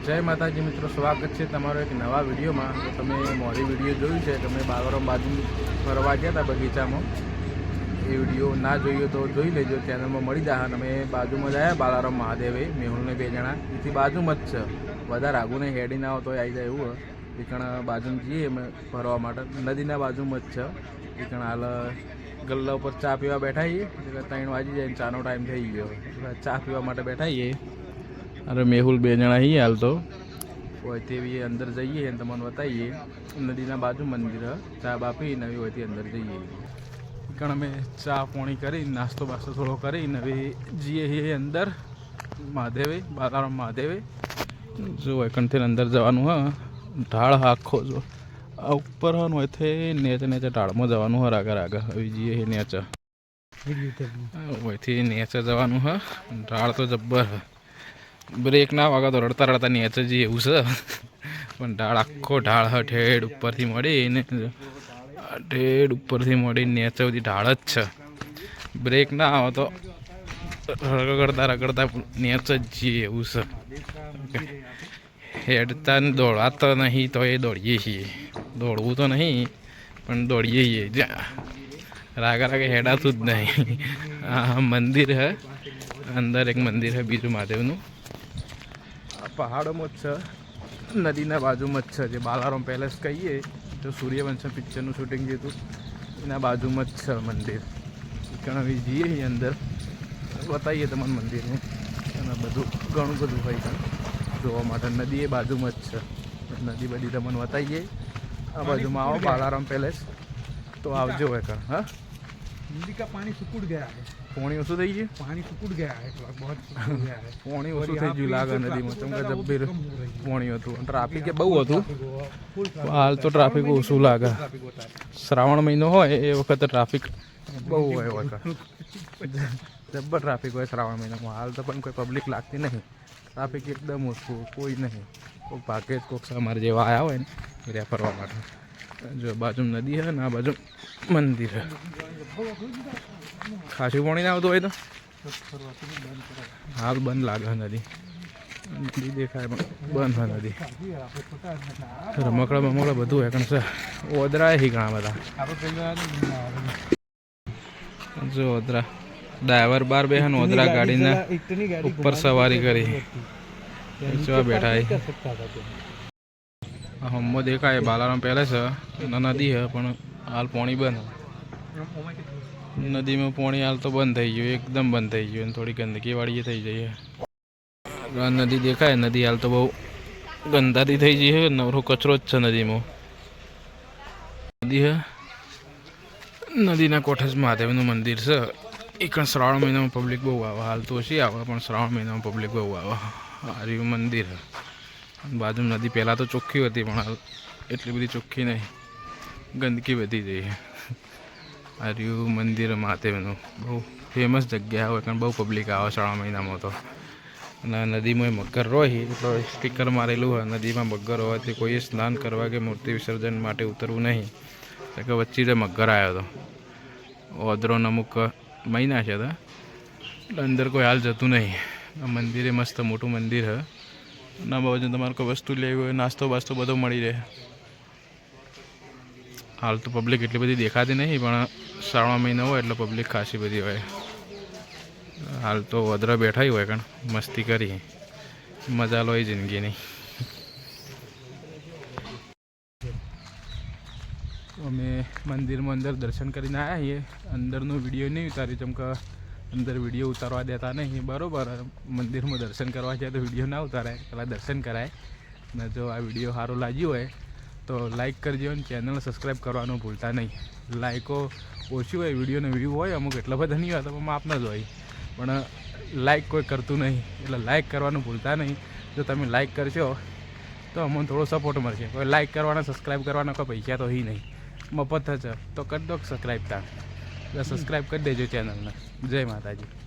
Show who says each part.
Speaker 1: જય માતાજી મિત્રો, સ્વાગત છે તમારો એક નવા વિડીયોમાં. તો તમે મોરી વિડીયો જોયું છે, તમે બાલારામ બાજુ ફરવા ગયા હતા બગીચામાં. એ વિડીયો ના જોયો તો જોઈ લેજો, ચેનલમાં મળી જાય. અમે બાજુમાં જ આવ્યા બાલારામ મહાદેવે, મેહુલને 2 જણા એથી બાજુમાં જ છે. વધારે આગુને હેડી ના હોય તો આવી જાય એવું એ કણ બાજુમાં જઈએ અમે ફરવા માટે. નદીના બાજુમાં જ છે એ કણ. હાલ ગલ્લા ઉપર ચા પીવા બેઠા છીએ. 3 વાગી જાય, ચાનો ટાઈમ થઈ ગયો. ચા પીવા માટે બેઠા છીએ. અરે મેહુલ 2 જણા છીએ હાલ તો. હોયથી બી અંદર જઈએ અને તમને બતાવીએ. નદીના બાજુ મંદિર, ચા બા પી નવી હોયથી અંદર જઈએ. કારણ અમે ચા પાણી કરી, નાસ્તો બાસ્તો થોડો કરીને હવે જઈએ છીએ અંદર મહાદેવે, બાલારામ મહાદેવે. જો એકણથી અંદર જવાનું હા. ઢાળ આખો જો આ ઉપર હોય હોયથી નેચે ઢાળમાં જવાનું હોય. આગળ હવે જઈએ છીએ નેચે. હોયથી નેચે જવાનું હા. ઢાળ તો જબ્બર. બ્રેક ના વાગા તો રડતા રડતા નેચે જઈએ એવું છે. પણ ઢાળ આખો ઢાળ હ ઠેડ ઉપરથી મળીને ઠેડ ઉપરથી મળીને નેચે સુધી ઢાળ જ છે. બ્રેક ના આવે તો રગડતા નેચે જ જઈએ એવું છે. હેડતા દોડવા તો નહીં તો એ દોડીએ છીએ. દોડવું તો નહીં પણ દોડીએ છીએ. જ્યાં રાગે હેડાતું જ નહીં. હા, મંદિર હે અંદર, એક મંદિર હે બીજું મહાદેવનું. પહાડોમાં જ છે, નદીના બાજુમાં જ છે. જે બાલારામ પેલેસ કહીએ તો સૂર્યવંશમ પિક્ચરનું શૂટિંગ જે હતું એના બાજુમાં જ છે મંદિર. કારણ જઈએ છીએ અંદર, બતાવીએ તમને મંદિરનું. અને બધું ઘણું બધું હોય છે જોવા માટે. નદી એ બાજુમાં જ છે. નદી બધી તમને બતાવીએ. આ બાજુમાં આવો બાલારામ પેલેસ તો આવજો હોય કાં. હા,
Speaker 2: नदी का पानी सुकुड़ गया है.
Speaker 1: પાણી ઓછું થઈ ગયું.
Speaker 2: पानी सुकुड़ गया है, बहुत सुकुड़ गया है.
Speaker 1: પાણી ઓછું થઈ ગયું લાગે નદીમાં. ચમકે જબ્બીર પાણી હતું. ટ્રાફિક એ બહુ હતું. હાલ તો ટ્રાફિક ઓછું લાગે. શ્રાવણ મહિનો હોય એ વખતે ટ્રાફિક બહુ હોય. જબ્બર ટ્રાફિક હોય શ્રાવણ મહિનામાં. હાલ તો પણ કોઈ પબ્લિક લાગતી નહીં. ટ્રાફિક એકદમ ઓછું, કોઈ નહીં. કોઈ ભાગે જ કોઈક અમારે જેવા આવ્યા હોય ને ત્યાં ફરવા માટે. જો બાજુ નદી છે ને આ બાજુ મંદિર છે. ખાસું પાણી ના આવતું હોય તો હાલ બંધ લાગે નદી. નદી દેખાય પણ બંધ હોય નદી. રમકડા બમકડા બધું હોય કણ છે. ઓદરા હી ઘણા બધા. જો ઓદરા ડ્રાઈવર બાર બે ને ઓદરા ગાડીના ઉપર સવારી કરી બેઠા. હમો દેખાય બાલારામ પેલેસ નદી છે પણ હાલ પાણી બંધ. નદીમાં પાણી હાલ તો બંધ થઈ ગયું, એકદમ બંધ થઈ ગયું. થોડી ગંદકી વાળી થઈ જઈએ. નદી દેખાય, નદી હાલ તો બહુ ગંદાથી થઈ ગઈ છે. નવરો કચરો જ છે નદીમાં. નદી છે, નદીના કોઠે જ મહાદેવનું મંદિર છે. એ પણ શ્રાવણ મહિનામાં પબ્લિક બહુ આવે. હાલ તો ઓછી આવે પણ શ્રાવણ મહિનામાં પબ્લિક બહુ આવે. આ રહ્યું મંદિર. બાજુ નદી પહેલાં તો ચોખ્ખી હતી પણ હાલ એટલી બધી ચોખ્ખી નહીં, ગંદકી વધી જઈ. આ રહ્યું મંદિર મહાદેવનું. બહુ ફેમસ જગ્યા હોય કારણ બહુ પબ્લિક આવે શ્રાવણ મહિનામાં તો. અને નદીમાં મગર હોય તો સ્ટીકર મારેલું હોય. નદીમાં મગર હોવાથી કોઈએ સ્નાન કરવા કે મૂર્તિ વિસર્જન માટે ઉતરવું નહીં. કે વચ્ચે જે મગર આવ્યો હતો. ઓદરોને અમુક મહિના છે તો અંદર કોઈ હાલ જતું નહીં. આ મંદિરે મસ્ત મોટું મંદિર છે. ના બાજુ તમારે કોઈ વસ્તુ લેવી હોય, નાસ્તો બાસ્તો બધો મળી રહે. હાલ તો પબ્લિક એટલી બધી દેખાતી નહીં પણ શ્રાવણ મહિનો હોય એટલે પબ્લિક ખાસી બધી હોય. હાલ તો વદરા બેઠા હોય કારણ મસ્તી કરી, મજા લો એ જિંદગીની. અમે મંદિરમાં અંદર દર્શન કરીને આવ્યા છીએ. અંદરનો વિડીયો નહીં ઉતારી કેમ કે અંદર વિડીયો ઉતારવા દેતા નહીં. બરાબર, મંદિરમાં દર્શન કરવા જાય તો વિડીયો ના ઉતારાય, પહેલાં દર્શન કરાય. ને જો આ વિડીયો સારો લાગ્યો હોય તો લાઇક કરજો અને ચેનલ સબસ્ક્રાઈબ કરવાનું ભૂલતા નહીં. લાઇકો ઓછી હોય, વિડીયોને વ્યૂ હોય અમુક એટલા બધા નહીં હોય તો માપના જ હોય. પણ લાઇક કોઈ કરતું નહીં એટલે લાઇક કરવાનું ભૂલતા નહીં. જો તમે લાઇક કરશો તો અમને થોડો સપોર્ટ મળશે. કોઈ લાઇક કરવાના, સબસ્ક્રાઈબ કરવાના કોઈ પૈસા તો હી નહીં, મફત થશે તો કરી દો સબસ્ક્રાઈબ. સબસ્ક્રાઈબ કરી દેજો ચેનલને. જય માતાજી.